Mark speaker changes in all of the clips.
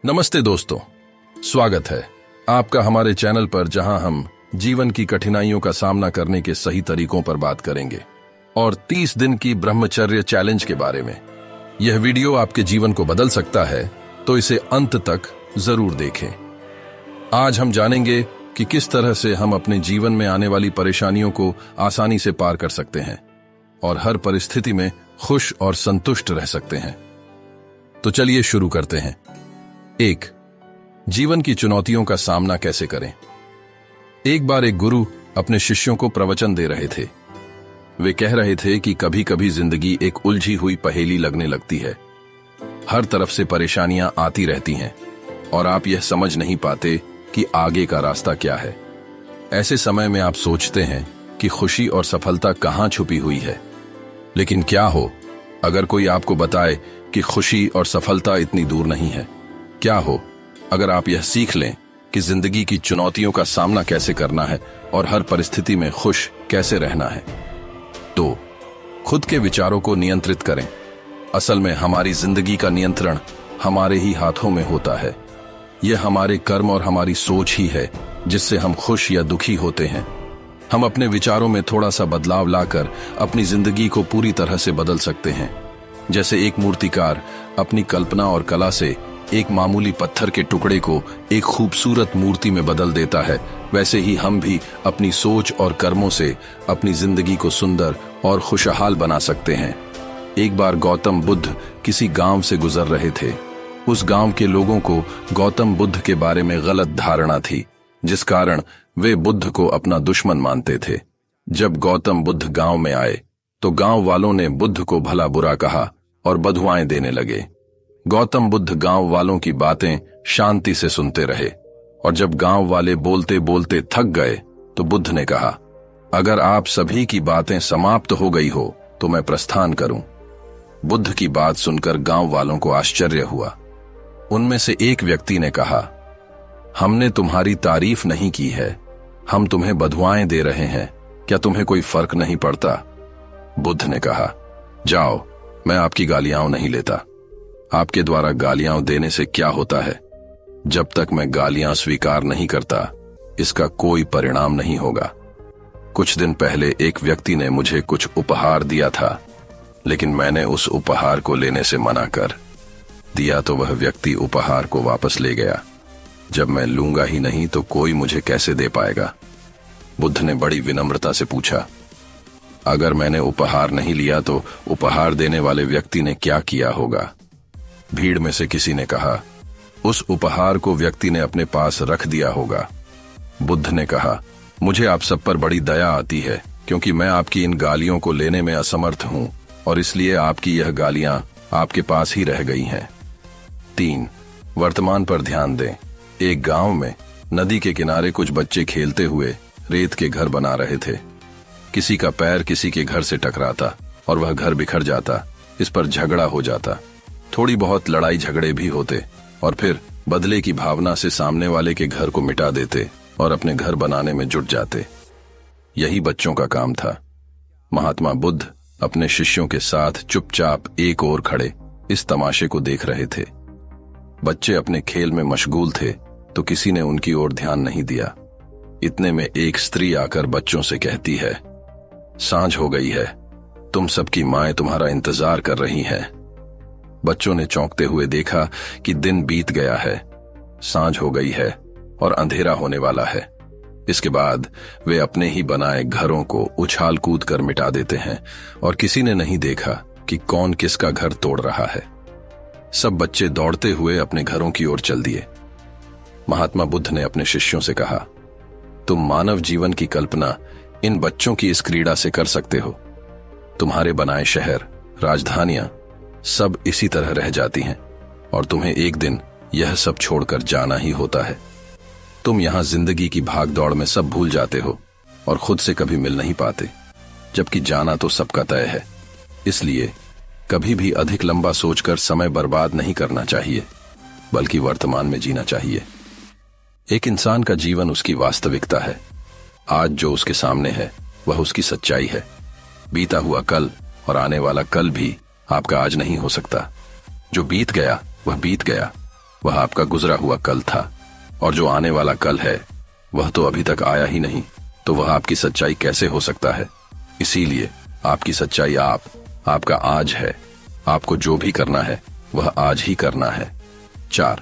Speaker 1: नमस्ते दोस्तों, स्वागत है आपका हमारे चैनल पर, जहां हम जीवन की कठिनाइयों का सामना करने के सही तरीकों पर बात करेंगे और 30 दिन की ब्रह्मचर्य चैलेंज के बारे में। यह वीडियो आपके जीवन को बदल सकता है, तो इसे अंत तक जरूर देखें। आज हम जानेंगे कि किस तरह से हम अपने जीवन में आने वाली परेशानियों को आसानी से पार कर सकते हैं और हर परिस्थिति में खुश और संतुष्ट रह सकते हैं। तो चलिए शुरू करते हैं। 1. जीवन की चुनौतियों का सामना कैसे करें। एक बार एक गुरु अपने शिष्यों को प्रवचन दे रहे थे। वे कह रहे थे कि कभी कभी जिंदगी एक उलझी हुई पहेली लगने लगती है। हर तरफ से परेशानियां आती रहती हैं और आप यह समझ नहीं पाते कि आगे का रास्ता क्या है। ऐसे समय में आप सोचते हैं कि खुशी और सफलता कहां छुपी हुई है। लेकिन क्या हो अगर कोई आपको बताए कि खुशी और सफलता इतनी दूर नहीं है। क्या हो अगर आप यह सीख लें कि जिंदगी की चुनौतियों का सामना कैसे करना है और हर परिस्थिति में खुश कैसे रहना है। तो खुद के विचारों को नियंत्रित करें। असल में हमारी जिंदगी का नियंत्रण हमारे ही हाथों में होता है। यह हमारे कर्म और हमारी सोच ही है जिससे हम खुश या दुखी होते हैं। हम अपने विचारों में थोड़ा सा बदलाव लाकर अपनी जिंदगी को पूरी तरह से बदल सकते हैं। जैसे एक मूर्तिकार अपनी कल्पना और कला से एक मामूली पत्थर के टुकड़े को एक खूबसूरत मूर्ति में बदल देता है, वैसे ही हम भी अपनी सोच और कर्मों से अपनी जिंदगी को सुंदर और खुशहाल बना सकते हैं। एक बार गौतम बुद्ध किसी गांव से गुजर रहे थे। उस गांव के लोगों को गौतम बुद्ध के बारे में गलत धारणा थी, जिस कारण वे बुद्ध को अपना दुश्मन मानते थे। जब गौतम बुद्ध गांव में आए तो गांव वालों ने बुद्ध को भला बुरा कहा और बधुआएं देने लगे। गौतम बुद्ध गांव वालों की बातें शांति से सुनते रहे और जब गांव वाले बोलते बोलते थक गए तो बुद्ध ने कहा, अगर आप सभी की बातें समाप्त हो गई हो तो मैं प्रस्थान करूं। बुद्ध की बात सुनकर गांव वालों को आश्चर्य हुआ। उनमें से एक व्यक्ति ने कहा, हमने तुम्हारी तारीफ नहीं की है, हम तुम्हें बधुआएं दे रहे हैं, क्या तुम्हें कोई फर्क नहीं पड़ता? बुद्ध ने कहा, जाओ, मैं आपकी गालियां नहीं लेता। आपके द्वारा गालियां देने से क्या होता है? जब तक मैं गालियां स्वीकार नहीं करता, इसका कोई परिणाम नहीं होगा। कुछ दिन पहले एक व्यक्ति ने मुझे कुछ उपहार दिया था, लेकिन मैंने उस उपहार को लेने से मना कर दिया तो वह व्यक्ति उपहार को वापस ले गया। जब मैं लूंगा ही नहीं तो कोई मुझे कैसे दे पाएगा? बुद्ध ने बड़ी विनम्रता से पूछा, अगर मैंने उपहार नहीं लिया तो उपहार देने वाले व्यक्ति ने क्या किया होगा? भीड़ में से किसी ने कहा, उस उपहार को व्यक्ति ने अपने पास रख दिया होगा। बुद्ध ने कहा, मुझे आप सब पर बड़ी दया आती है, क्योंकि मैं आपकी इन गालियों को लेने में असमर्थ हूं और इसलिए आपकी यह गालियां आपके पास ही रह गई हैं। 3. वर्तमान पर ध्यान दें। एक गांव में नदी के किनारे कुछ बच्चे खेलते हुए रेत के घर बना रहे थे। किसी का पैर किसी के घर से टकराता और वह घर बिखर जाता। इस पर झगड़ा हो जाता, थोड़ी बहुत लड़ाई झगड़े भी होते और फिर बदले की भावना से सामने वाले के घर को मिटा देते और अपने घर बनाने में जुट जाते। यही बच्चों का काम था। महात्मा बुद्ध अपने शिष्यों के साथ चुपचाप एक ओर खड़े इस तमाशे को देख रहे थे। बच्चे अपने खेल में मशगूल थे तो किसी ने उनकी ओर ध्यान नहीं दिया। इतने में एक स्त्री आकर बच्चों से कहती है, सांझ हो गई है, तुम सबकी माएं तुम्हारा इंतजार कर रही हैं। बच्चों ने चौंकते हुए देखा कि दिन बीत गया है, सांझ हो गई है और अंधेरा होने वाला है। इसके बाद वे अपने ही बनाए घरों को उछाल कूद कर मिटा देते हैं और किसी ने नहीं देखा कि कौन किसका घर तोड़ रहा है। सब बच्चे दौड़ते हुए अपने घरों की ओर चल दिए। महात्मा बुद्ध ने अपने शिष्यों से कहा, तुम मानव जीवन की कल्पना इन बच्चों की इस क्रीड़ा से कर सकते हो। तुम्हारे बनाए शहर, राजधानियां सब इसी तरह रह जाती हैं और तुम्हें एक दिन यह सब छोड़कर जाना ही होता है। तुम यहां जिंदगी की भागदौड़ में सब भूल जाते हो और खुद से कभी मिल नहीं पाते, जबकि जाना तो सबका तय है। इसलिए कभी भी अधिक लंबा सोचकर समय बर्बाद नहीं करना चाहिए, बल्कि वर्तमान में जीना चाहिए। एक इंसान का जीवन उसकी वास्तविकता है। आज जो उसके सामने है वह उसकी सच्चाई है। बीता हुआ कल और आने वाला कल भी आपका आज नहीं हो सकता। जो बीत गया वह बीत गया। वह आपका गुजरा हुआ कल था, और जो आने वाला कल है वह तो अभी तक आया ही नहीं, तो वह आपकी सच्चाई कैसे हो सकता है। इसीलिए आपकी सच्चाई आपका आज है। आपको जो भी करना है वह आज ही करना है। 4.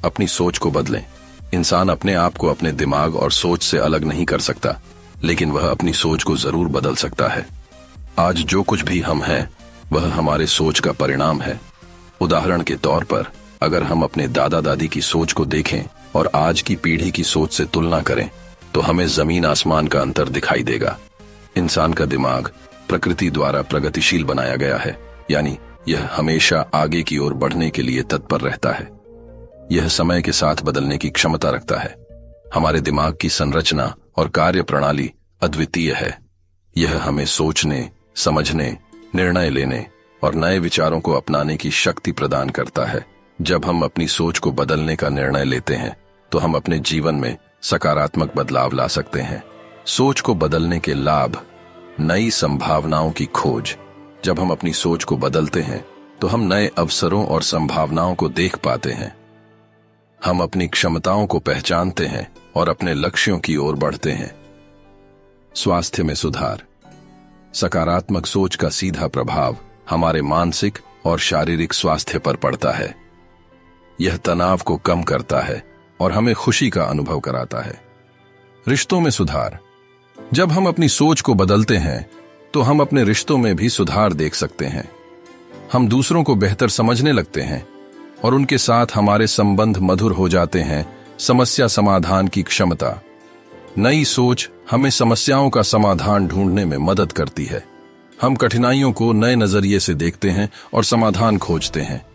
Speaker 1: अपनी सोच को बदलें। इंसान अपने आप को अपने दिमाग और सोच से अलग नहीं कर सकता, लेकिन वह अपनी सोच को जरूर बदल सकता है। आज जो कुछ भी हम हैं वह हमारे सोच का परिणाम है। उदाहरण के तौर पर अगर हम अपने दादा दादी की सोच को देखें और आज की पीढ़ी की सोच से तुलना करें तो हमें जमीन आसमान का अंतर दिखाई देगा। इंसान का दिमाग प्रकृति द्वारा प्रगतिशील बनाया गया है, यानी यह हमेशा आगे की ओर बढ़ने के लिए तत्पर रहता है। यह समय के साथ बदलने की क्षमता रखता है। हमारे दिमाग की संरचना और कार्य प्रणाली अद्वितीय है। यह हमें सोचने, समझने, निर्णय लेने और नए विचारों को अपनाने की शक्ति प्रदान करता है। जब हम अपनी सोच को बदलने का निर्णय लेते हैं तो हम अपने जीवन में सकारात्मक बदलाव ला सकते हैं। सोच को बदलने के लाभ: नई संभावनाओं की खोज। जब हम अपनी सोच को बदलते हैं तो हम नए अवसरों और संभावनाओं को देख पाते हैं। हम अपनी क्षमताओं को पहचानते हैं और अपने लक्ष्यों की ओर बढ़ते हैं। स्वास्थ्य में सुधार। सकारात्मक सोच का सीधा प्रभाव हमारे मानसिक और शारीरिक स्वास्थ्य पर पड़ता है। यह तनाव को कम करता है और हमें खुशी का अनुभव कराता है। रिश्तों में सुधार। जब हम अपनी सोच को बदलते हैं तो हम अपने रिश्तों में भी सुधार देख सकते हैं। हम दूसरों को बेहतर समझने लगते हैं और उनके साथ हमारे संबंध मधुर हो जाते हैं। समस्या समाधान की क्षमता। नई सोच हमें समस्याओं का समाधान ढूंढने में मदद करती है। हम कठिनाइयों को नए नजरिए से देखते हैं और समाधान खोजते हैं।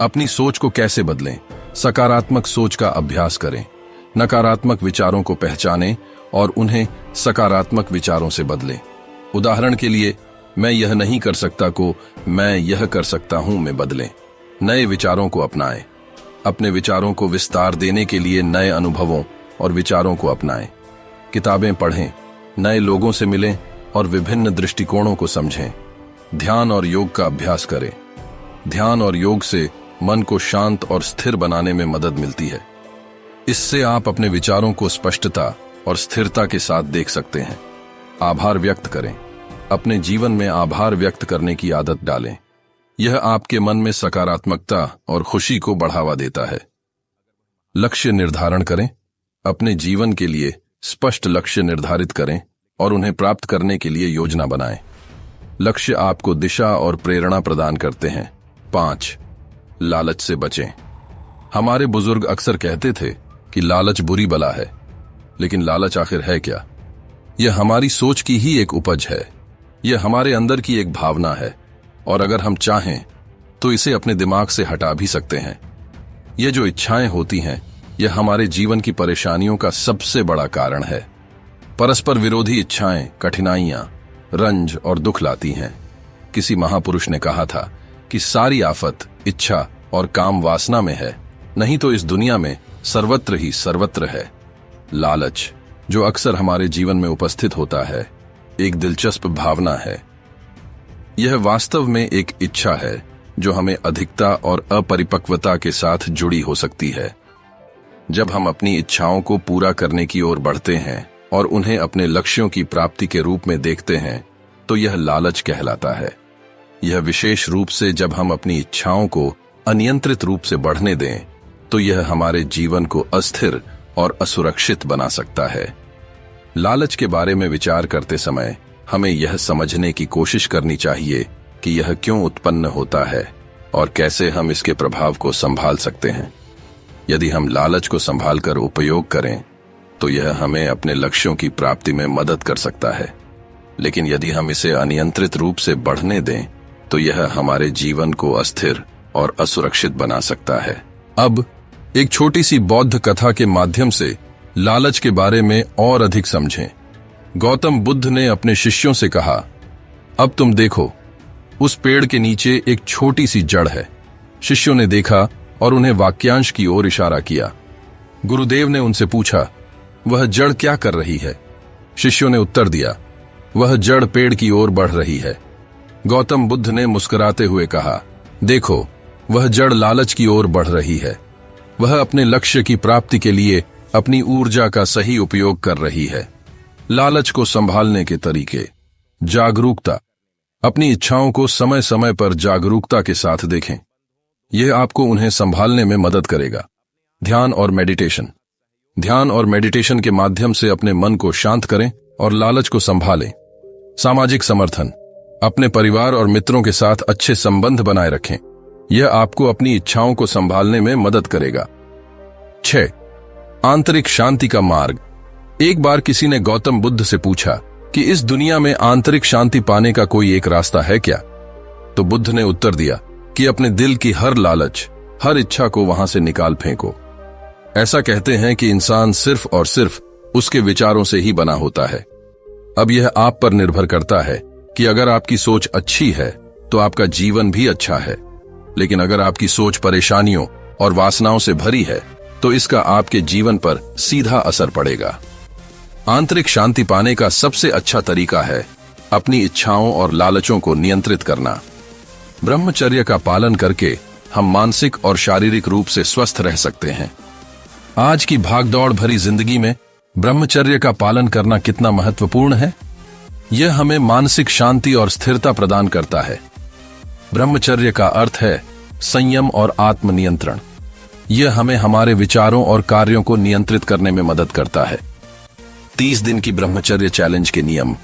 Speaker 1: अपनी सोच को कैसे बदलें? सकारात्मक सोच का अभ्यास करें। नकारात्मक विचारों को पहचानें और उन्हें सकारात्मक विचारों से बदलें। उदाहरण के लिए, मैं यह नहीं कर सकता को मैं यह कर सकता हूं में बदलें। नए विचारों को अपनाएं। अपने विचारों को विस्तार देने के लिए नए अनुभवों और विचारों को अपनाएं। किताबें पढ़ें, नए लोगों से मिलें और विभिन्न दृष्टिकोणों को समझें। ध्यान और योग का अभ्यास करें। ध्यान और योग से मन को शांत और स्थिर बनाने में मदद मिलती है। इससे आप अपने विचारों को स्पष्टता और स्थिरता के साथ देख सकते हैं। आभार व्यक्त करें। अपने जीवन में आभार व्यक्त करने की आदत डालें। यह आपके मन में सकारात्मकता और खुशी को बढ़ावा देता है। लक्ष्य निर्धारण करें। अपने जीवन के लिए स्पष्ट लक्ष्य निर्धारित करें और उन्हें प्राप्त करने के लिए योजना बनाएं। लक्ष्य आपको दिशा और प्रेरणा प्रदान करते हैं। 5. लालच से बचें। हमारे बुजुर्ग अक्सर कहते थे कि लालच बुरी बला है, लेकिन लालच आखिर है क्या? यह हमारी सोच की ही एक उपज है। यह हमारे अंदर की एक भावना है और अगर हम चाहें तो इसे अपने दिमाग से हटा भी सकते हैं। ये जो इच्छाएं होती हैं, यह हमारे जीवन की परेशानियों का सबसे बड़ा कारण है। परस्पर विरोधी इच्छाएं कठिनाइयां, रंज और दुख लाती हैं। किसी महापुरुष ने कहा था कि सारी आफत इच्छा और काम वासना में है, नहीं तो इस दुनिया में सर्वत्र ही सर्वत्र है। लालच, जो अक्सर हमारे जीवन में उपस्थित होता है, एक दिलचस्प भावना है। यह वास्तव में एक इच्छा है जो हमें अधिकता और अपरिपक्वता के साथ जुड़ी हो सकती है। जब हम अपनी इच्छाओं को पूरा करने की ओर बढ़ते हैं और उन्हें अपने लक्ष्यों की प्राप्ति के रूप में देखते हैं तो यह लालच कहलाता है। यह विशेष रूप से जब हम अपनी इच्छाओं को अनियंत्रित रूप से बढ़ने दें तो यह हमारे जीवन को अस्थिर और असुरक्षित बना सकता है। लालच के बारे में विचार करते समय हमें यह समझने की कोशिश करनी चाहिए कि यह क्यों उत्पन्न होता है और कैसे हम इसके प्रभाव को संभाल सकते हैं। यदि हम लालच को संभालकर उपयोग करें तो यह हमें अपने लक्ष्यों की प्राप्ति में मदद कर सकता है, लेकिन यदि हम इसे अनियंत्रित रूप से बढ़ने दें तो यह हमारे जीवन को अस्थिर और असुरक्षित बना सकता है। अब एक छोटी सी बौद्ध कथा के माध्यम से लालच के बारे में और अधिक समझें। गौतम बुद्ध ने अपने शिष्यों से कहा, अब तुम देखो, उस पेड़ के नीचे एक छोटी सी जड़ है। शिष्यों ने देखा और उन्हें वाक्यांश की ओर इशारा किया। गुरुदेव ने उनसे पूछा, वह जड़ क्या कर रही है? शिष्यों ने उत्तर दिया, वह जड़ पेड़ की ओर बढ़ रही है। गौतम बुद्ध ने मुस्कुराते हुए कहा, देखो, वह जड़ लालच की ओर बढ़ रही है। वह अपने लक्ष्य की प्राप्ति के लिए अपनी ऊर्जा का सही उपयोग कर रही है। लालच को संभालने के तरीके। जागरूकता। अपनी इच्छाओं को समय समय पर जागरूकता के साथ देखें। यह आपको उन्हें संभालने में मदद करेगा। ध्यान और मेडिटेशन। ध्यान और मेडिटेशन के माध्यम से अपने मन को शांत करें और लालच को संभालें। सामाजिक समर्थन। अपने परिवार और मित्रों के साथ अच्छे संबंध बनाए रखें। यह आपको अपनी इच्छाओं को संभालने में मदद करेगा। 6. आंतरिक शांति का मार्ग। एक बार किसी ने गौतम बुद्ध से पूछा कि इस दुनिया में आंतरिक शांति पाने का कोई एक रास्ता है क्या? तो बुद्ध ने उत्तर दिया कि अपने दिल की हर लालच, हर इच्छा को वहां से निकाल फेंको। ऐसा कहते हैं कि इंसान सिर्फ और सिर्फ उसके विचारों से ही बना होता है। अब यह आप पर निर्भर करता है कि अगर आपकी सोच अच्छी है तो आपका जीवन भी अच्छा है, लेकिन अगर आपकी सोच परेशानियों और वासनाओं से भरी है तो इसका आपके जीवन पर सीधा असर पड़ेगा। आंतरिक शांति पाने का सबसे अच्छा तरीका है अपनी इच्छाओं और लालचों को नियंत्रित करना। ब्रह्मचर्य का पालन करके हम मानसिक और शारीरिक रूप से स्वस्थ रह सकते हैं। आज की भागदौड़ भरी जिंदगी में ब्रह्मचर्य का पालन करना कितना महत्वपूर्ण है? यह हमें मानसिक शांति और स्थिरता प्रदान करता है। ब्रह्मचर्य का अर्थ है संयम और आत्मनियंत्रण। यह हमें हमारे विचारों और कार्यों को नियंत्रित करने में मदद करता है। 30 दिन की ब्रह्मचर्य चैलेंज के नियम।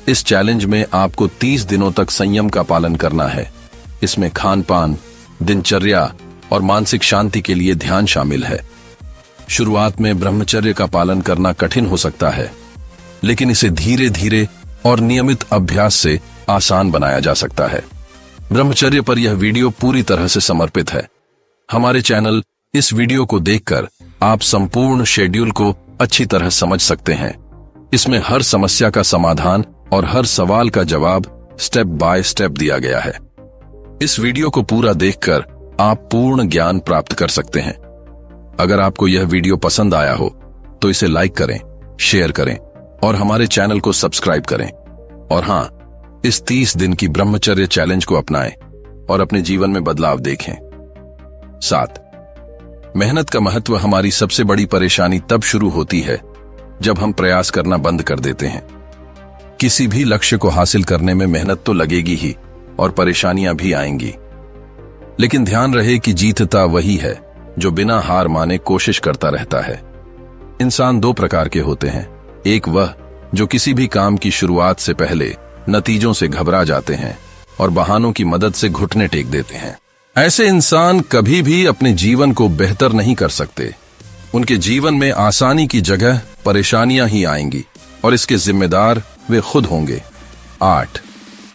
Speaker 1: इस चैलेंज में आपको 30 दिनों तक संयम का पालन करना है। इसमें खान पान, दिनचर्या और मानसिक शांति के लिए ध्यान शामिल है। शुरुआत में ब्रह्मचर्य का पालन करना कठिन हो सकता है, लेकिन इसे धीरे धीरे और नियमित अभ्यास से आसान बनाया जा सकता है। ब्रह्मचर्य पर यह वीडियो पूरी तरह से समर्पित है। हमारे चैनल इस वीडियो को देखकर आप संपूर्ण शेड्यूल को अच्छी तरह समझ सकते हैं। इसमें हर समस्या का समाधान और हर सवाल का जवाब स्टेप बाय स्टेप दिया गया है। इस वीडियो को पूरा देखकर आप पूर्ण ज्ञान प्राप्त कर सकते हैं। अगर आपको यह वीडियो पसंद आया हो तो इसे लाइक करें, शेयर करें और हमारे चैनल को सब्सक्राइब करें। और हाँ, इस 30 दिन की ब्रह्मचर्य चैलेंज को अपनाएं और अपने जीवन में बदलाव देखें। 7. मेहनत का महत्व। हमारी सबसे बड़ी परेशानी तब शुरू होती है जब हम प्रयास करना बंद कर देते हैं। किसी भी लक्ष्य को हासिल करने में मेहनत तो लगेगी ही और परेशानियां भी आएंगी, लेकिन ध्यान रहे कि जीतता वही है जो बिना हार माने कोशिश करता रहता है। इंसान 2 प्रकार के होते हैं। एक वह जो किसी भी काम की शुरुआत से पहले नतीजों से घबरा जाते हैं और बहानों की मदद से घुटने टेक देते हैं। ऐसे इंसान कभी भी अपने जीवन को बेहतर नहीं कर सकते। उनके जीवन में आसानी की जगह परेशानियां ही आएंगी और इसके जिम्मेदार वे खुद होंगे। 8.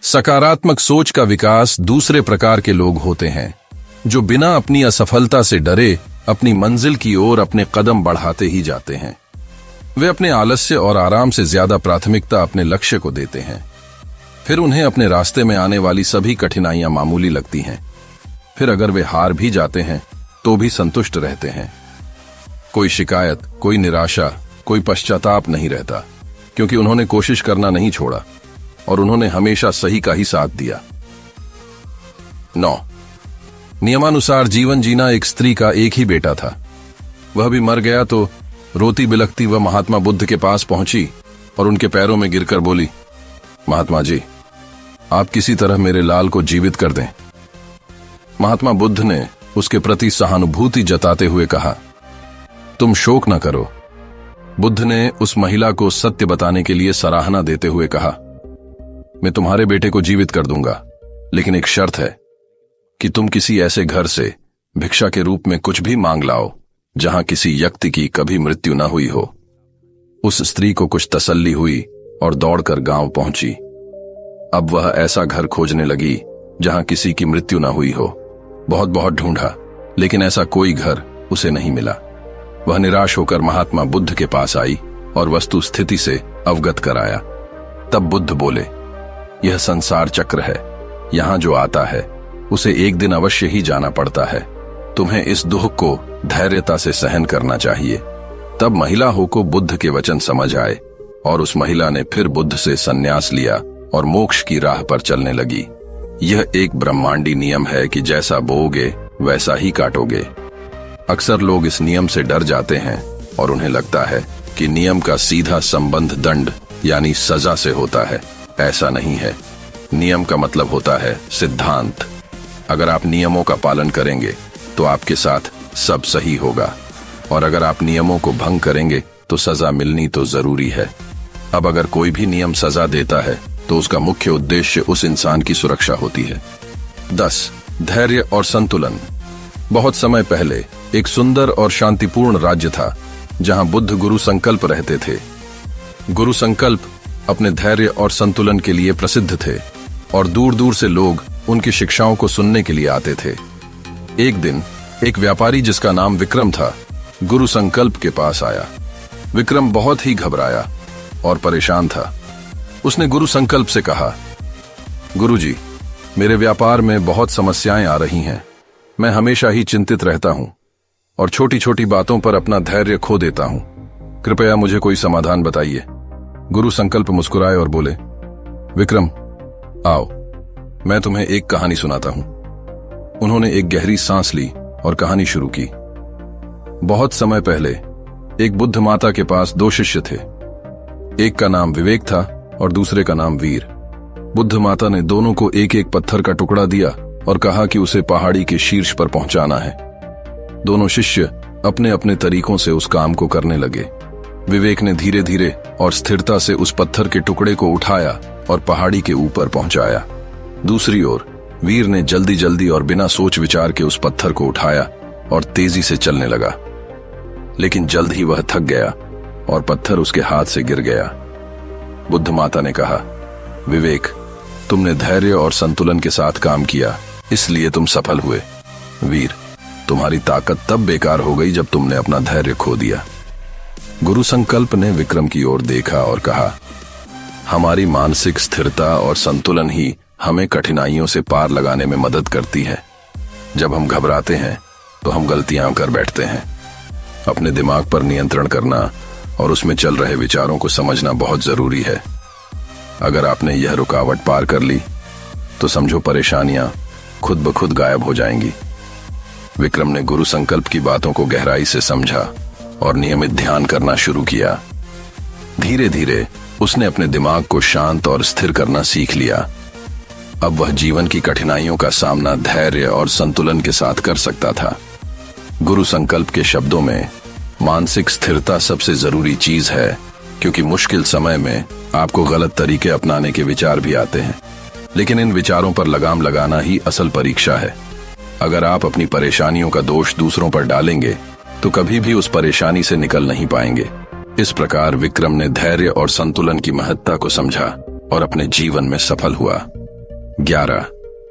Speaker 1: सकारात्मक सोच का विकास। दूसरे प्रकार के लोग होते हैं जो बिना अपनी असफलता से डरे अपनी मंजिल की ओर अपने कदम बढ़ाते ही जाते हैं। वे अपने आलस्य और आराम से ज्यादा प्राथमिकता अपने लक्ष्य को देते हैं। फिर उन्हें अपने रास्ते में आने वाली सभी कठिनाइयां मामूली लगती हैं। फिर अगर वे हार भी जाते हैं तो भी संतुष्ट रहते हैं। कोई शिकायत, कोई निराशा, कोई पश्चाताप नहीं रहता, क्योंकि उन्होंने कोशिश करना नहीं छोड़ा और उन्होंने हमेशा सही का ही साथ दिया। 9. नियमानुसार जीवन जीना। एक स्त्री का एक ही बेटा था। वह भी मर गया तो रोती बिलखती वह महात्मा बुद्ध के पास पहुंची और उनके पैरों में गिरकर बोली, महात्मा जी, आप किसी तरह मेरे लाल को जीवित कर दें। महात्मा बुद्ध ने उसके प्रति सहानुभूति जताते हुए कहा, तुम शोक न करो। बुद्ध ने उस महिला को सत्य बताने के लिए सराहना देते हुए कहा, मैं तुम्हारे बेटे को जीवित कर दूंगा, लेकिन एक शर्त है कि तुम किसी ऐसे घर से भिक्षा के रूप में कुछ भी मांग लाओ जहां किसी व्यक्ति की कभी मृत्यु न हुई हो। उस स्त्री को कुछ तसल्ली हुई और दौड़कर गांव पहुंची। अब वह ऐसा घर खोजने लगी जहां किसी की मृत्यु न हुई हो। बहुत बहुत ढूंढा, लेकिन ऐसा कोई घर उसे नहीं मिला। वह निराश होकर महात्मा बुद्ध के पास आई और वस्तु स्थिति से अवगत कराया। तब बुद्ध बोले, यह संसार चक्र है, यहां जो आता है उसे एक दिन अवश्य ही जाना पड़ता है। तुम्हें इस दुख को धैर्यता से सहन करना चाहिए। तब महिला को बुद्ध के वचन समझ आए और उस महिला ने फिर बुद्ध से संन्यास लिया और मोक्ष की राह पर चलने लगी। यह एक ब्रह्मांडी नियम है कि जैसा बोओगे वैसा ही काटोगे। अक्सर लोग इस नियम से डर जाते हैं और उन्हें लगता है कि नियम का सीधा संबंध दंड यानी सजा से होता है। ऐसा नहीं है। नियम का मतलब होता है सिद्धांत। अगर आप नियमों का पालन करेंगे तो आपके साथ सब सही होगा, और अगर आप नियमों को भंग करेंगे तो सजा मिलनी तो जरूरी है। अब अगर कोई भी नियम सजा देता है तो उसका मुख्य उद्देश्य उस इंसान की सुरक्षा होती है। 10. धैर्य और संतुलन। बहुत समय पहले एक सुंदर और शांतिपूर्ण राज्य था जहां बुद्ध गुरु संकल्प रहते थे। गुरु संकल्प अपने धैर्य और संतुलन के लिए प्रसिद्ध थे और दूर दूर से लोग उनकी शिक्षाओं को सुनने के लिए आते थे। एक दिन एक व्यापारी जिसका नाम विक्रम था गुरु संकल्प के पास आया। विक्रम बहुत ही घबराया और परेशान था। उसने गुरु संकल्प से कहा, गुरुजी, मेरे व्यापार में बहुत समस्याएं आ रही हैं। मैं हमेशा ही चिंतित रहता हूं और छोटी छोटी बातों पर अपना धैर्य खो देता हूं। कृपया मुझे कोई समाधान बताइए। गुरु संकल्प मुस्कुराए और बोले, विक्रम, आओ, मैं तुम्हें एक कहानी सुनाता हूं। उन्होंने एक गहरी सांस ली और कहानी शुरू की। बहुत समय पहले एक बुद्ध माता के पास 2 शिष्य थे। एक का नाम विवेक था और दूसरे का नाम वीर। बुद्ध माता ने दोनों को एक एक पत्थर का टुकड़ा दिया और कहा कि उसे पहाड़ी के शीर्ष पर पहुंचाना है। दोनों शिष्य अपने अपने तरीकों से उस काम को करने लगे। विवेक ने धीरे धीरे और स्थिरता से उस पत्थर के टुकड़े को उठाया और पहाड़ी के ऊपर पहुंचाया। दूसरी ओर वीर ने जल्दी जल्दी और बिना सोच विचार के उस पत्थर को उठाया और तेजी से चलने लगा, लेकिन जल्द ही वह थक गया और पत्थर उसके हाथ से गिर गया। बुद्ध माता ने कहा, विवेक, तुमने धैर्य और संतुलन के साथ काम किया, इसलिए तुम सफल हुए। वीर, तुम्हारी ताकत तब बेकार हो गई जब तुमने अपना धैर्य खो दिया। गुरु संकल्प ने विक्रम की ओर देखा और कहा, हमारी मानसिक स्थिरता और संतुलन ही हमें कठिनाइयों से पार लगाने में मदद करती है। जब हम घबराते हैं तो हम गलतियां कर बैठते हैं। अपने दिमाग पर नियंत्रण करना और उसमें चल रहे विचारों को समझना बहुत जरूरी है। अगर आपने यह रुकावट पार कर ली तो समझो परेशानियां खुद ब खुद गायब हो जाएंगी। विक्रम ने गुरु संकल्प की बातों को गहराई से समझा और नियमित ध्यान करना शुरू किया। धीरे धीरे उसने अपने दिमाग को शांत और स्थिर करना सीख लिया। अब वह जीवन की कठिनाइयों का सामना धैर्य और संतुलन के साथ कर सकता था। गुरु संकल्प के शब्दों में, मानसिक स्थिरता सबसे जरूरी चीज है, क्योंकि मुश्किल समय में आपको गलत तरीके अपनाने के विचार भी आते हैं, लेकिन इन विचारों पर लगाम लगाना ही असल परीक्षा है। अगर आप अपनी परेशानियों का दोष दूसरों पर डालेंगे तो कभी भी उस परेशानी से निकल नहीं पाएंगे। इस प्रकार विक्रम ने धैर्य और संतुलन की महत्ता को समझा और अपने जीवन में सफल हुआ। 11.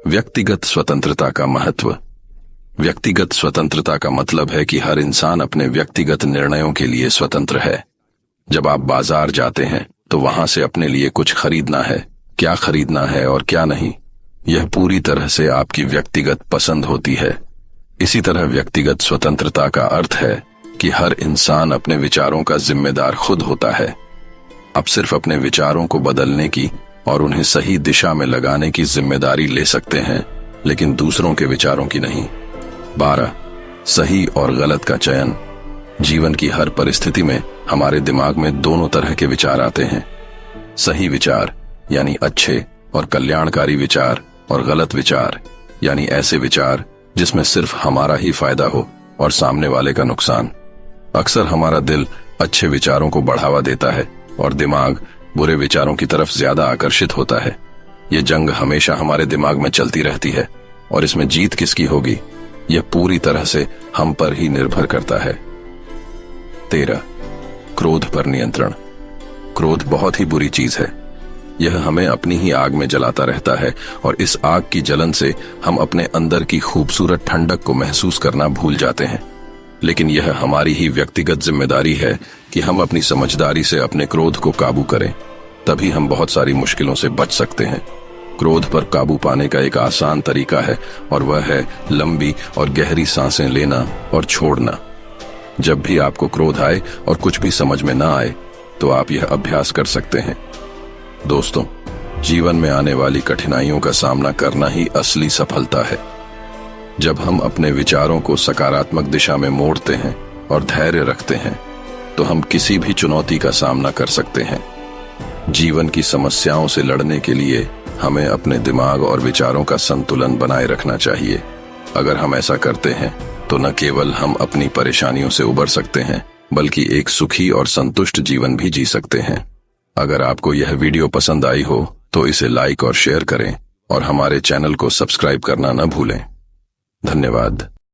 Speaker 1: व्यक्तिगत स्वतंत्रता का महत्व। व्यक्तिगत स्वतंत्रता का मतलब है कि हर इंसान अपने व्यक्तिगत निर्णयों के लिए स्वतंत्र है। जब आप बाजार जाते हैं तो वहां से अपने लिए कुछ खरीदना है, क्या खरीदना है और क्या नहीं, यह पूरी तरह से आपकी व्यक्तिगत पसंद होती है। इसी तरह व्यक्तिगत स्वतंत्रता का अर्थ है कि हर इंसान अपने विचारों का जिम्मेदार खुद होता है। आप सिर्फ अपने विचारों को बदलने की और उन्हें सही दिशा में लगाने की जिम्मेदारी ले सकते हैं, लेकिन दूसरों के विचारों की नहीं। 12. सही और गलत का चयन। जीवन की हर परिस्थिति में हमारे दिमाग में दोनों तरह के विचार आते हैं। सही विचार यानी अच्छे और कल्याणकारी विचार, और गलत विचार यानी ऐसे विचार जिसमें सिर्फ हमारा ही फायदा हो और सामने वाले का नुकसान। अक्सर हमारा दिल अच्छे विचारों को बढ़ावा देता है और दिमाग बुरे विचारों की तरफ ज्यादा आकर्षित होता है। ये जंग हमेशा हमारे दिमाग में चलती रहती है और इसमें जीत किसकी होगी, यह पूरी तरह से हम पर ही निर्भर करता है। 13. क्रोध पर नियंत्रण। क्रोध बहुत ही बुरी चीज है। यह हमें अपनी ही आग में जलाता रहता है और इस आग की जलन से हम अपने अंदर की खूबसूरत ठंडक को महसूस करना भूल जाते हैं। लेकिन यह हमारी ही व्यक्तिगत जिम्मेदारी है कि हम अपनी समझदारी से अपने क्रोध को काबू करें, तभी हम बहुत सारी मुश्किलों से बच सकते हैं। क्रोध पर काबू पाने का एक आसान तरीका है और वह है लंबी और गहरी सांसें लेना और छोड़ना। जब भी आपको क्रोध आए और कुछ भी समझ में ना आए तो आप यह अभ्यास कर सकते हैं। दोस्तों, जीवन में आने वाली कठिनाइयों का सामना करना ही असली सफलता है। जब हम अपने विचारों को सकारात्मक दिशा में मोड़ते हैं और धैर्य रखते हैं तो हम किसी भी चुनौती का सामना कर सकते हैं। जीवन की समस्याओं से लड़ने के लिए हमें अपने दिमाग और विचारों का संतुलन बनाए रखना चाहिए। अगर हम ऐसा करते हैं तो न केवल हम अपनी परेशानियों से उबर सकते हैं बल्कि एक सुखी और संतुष्ट जीवन भी जी सकते हैं। अगर आपको यह वीडियो पसंद आई हो तो इसे लाइक और शेयर करें और हमारे चैनल को सब्सक्राइब करना न भूलें। धन्यवाद।